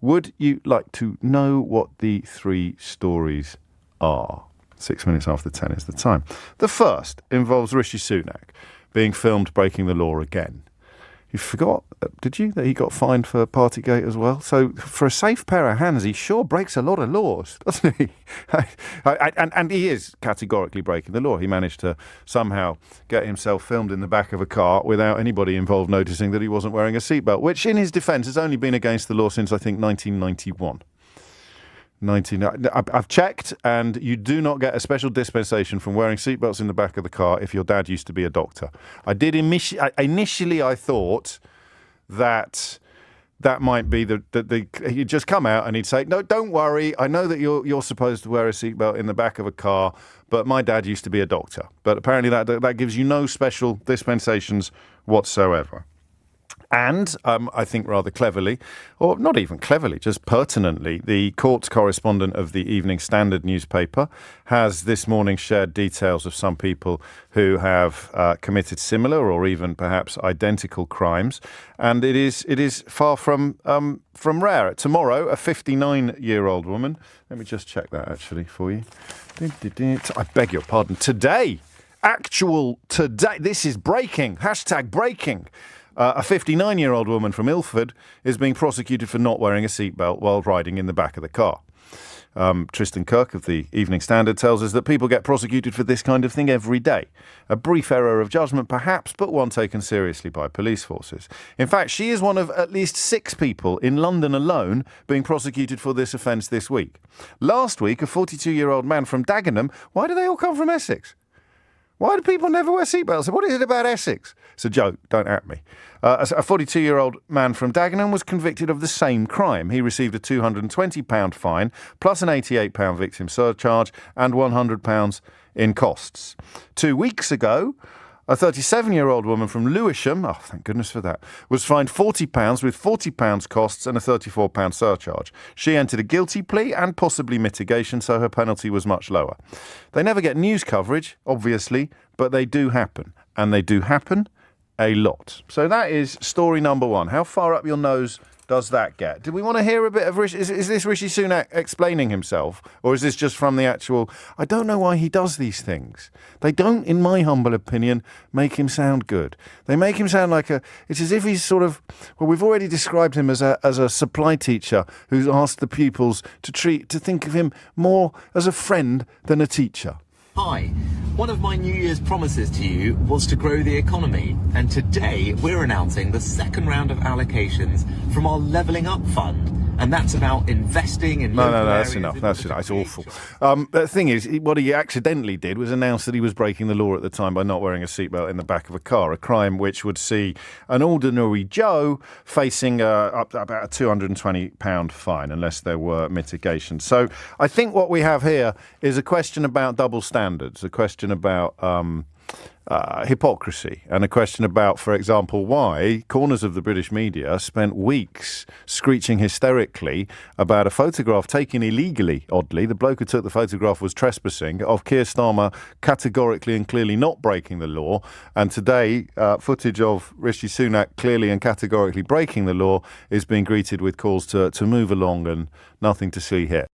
Would you like to know what the three stories are? 6 minutes after 10 is the time. The first involves Rishi Sunak being filmed breaking the law again. You forgot, did you, that he got fined for Partygate as well? So for a safe pair of hands, he sure breaks a lot of laws, doesn't he? And he is categorically breaking the law. He managed to somehow get himself filmed in the back of a car without anybody involved noticing that he wasn't wearing a seatbelt, which in his defence has only been against the law since, I think, 1991. I've checked, and you do not get a special dispensation from wearing seatbelts in the back of the car if your dad used to be a doctor. Initially I thought that might be he'd just come out and he'd say, no, don't worry, I know that you're supposed to wear a seatbelt in the back of a car, but my dad used to be a doctor. But apparently that gives you no special dispensations whatsoever. And I think rather cleverly, or not even cleverly, just pertinently, the courts correspondent of the Evening Standard newspaper has this morning shared details of some people who have committed similar or even perhaps identical crimes. And it is far from rare. Tomorrow, a 59-year-old woman, let me just check that actually for you. I beg your pardon. Today, this is breaking, #breaking. A 59-year-old woman from Ilford is being prosecuted for not wearing a seatbelt while riding in the back of the car. Tristan Kirk of the Evening Standard tells us that people get prosecuted for this kind of thing every day. A brief error of judgment, perhaps, but one taken seriously by police forces. In fact, she is one of at least 6 people in London alone being prosecuted for this offence this week. Last week, a 42-year-old man from Dagenham. Why do they all come from Essex? Why do people never wear seatbelts? What is it about Essex? It's a joke, don't at me. A 42-year-old man from Dagenham was convicted of the same crime. He received a £220 fine, plus an £88 victim surcharge and £100 in costs. 2 weeks ago, a 37-year-old woman from Lewisham, oh, thank goodness for that, was fined £40 with £40 costs and a £34 surcharge. She entered a guilty plea and possibly mitigation, so her penalty was much lower. They never get news coverage, obviously, but they do happen. And they do happen a lot. So that is story number one. How far up your nose does that get? Do we want to hear a bit of Rishi? Is this Rishi Sunak explaining himself? Or is this just from the actual... I don't know why he does these things. They don't, in my humble opinion, make him sound good. They make him sound like it's as if he's sort of... Well, we've already described him as a supply teacher who's asked the pupils to think of him more as a friend than a teacher. Hi. One of my New Year's promises to you was to grow the economy, and today we're announcing the second round of allocations from our Levelling Up Fund, and that's about investing in... No, that's enough. That's enough. It's awful. The thing is, what he accidentally did was announce that he was breaking the law at the time by not wearing a seatbelt in the back of a car, a crime which would see an ordinary Joe facing up about a £220 fine, unless there were mitigations. So I think what we have here is a question about double standards, a question about hypocrisy, and a question about, for example, why corners of the British media spent weeks screeching hysterically about a photograph taken illegally, oddly. The bloke who took the photograph was trespassing, of Keir Starmer categorically and clearly not breaking the law. And today, footage of Rishi Sunak clearly and categorically breaking the law is being greeted with calls to move along and nothing to see here.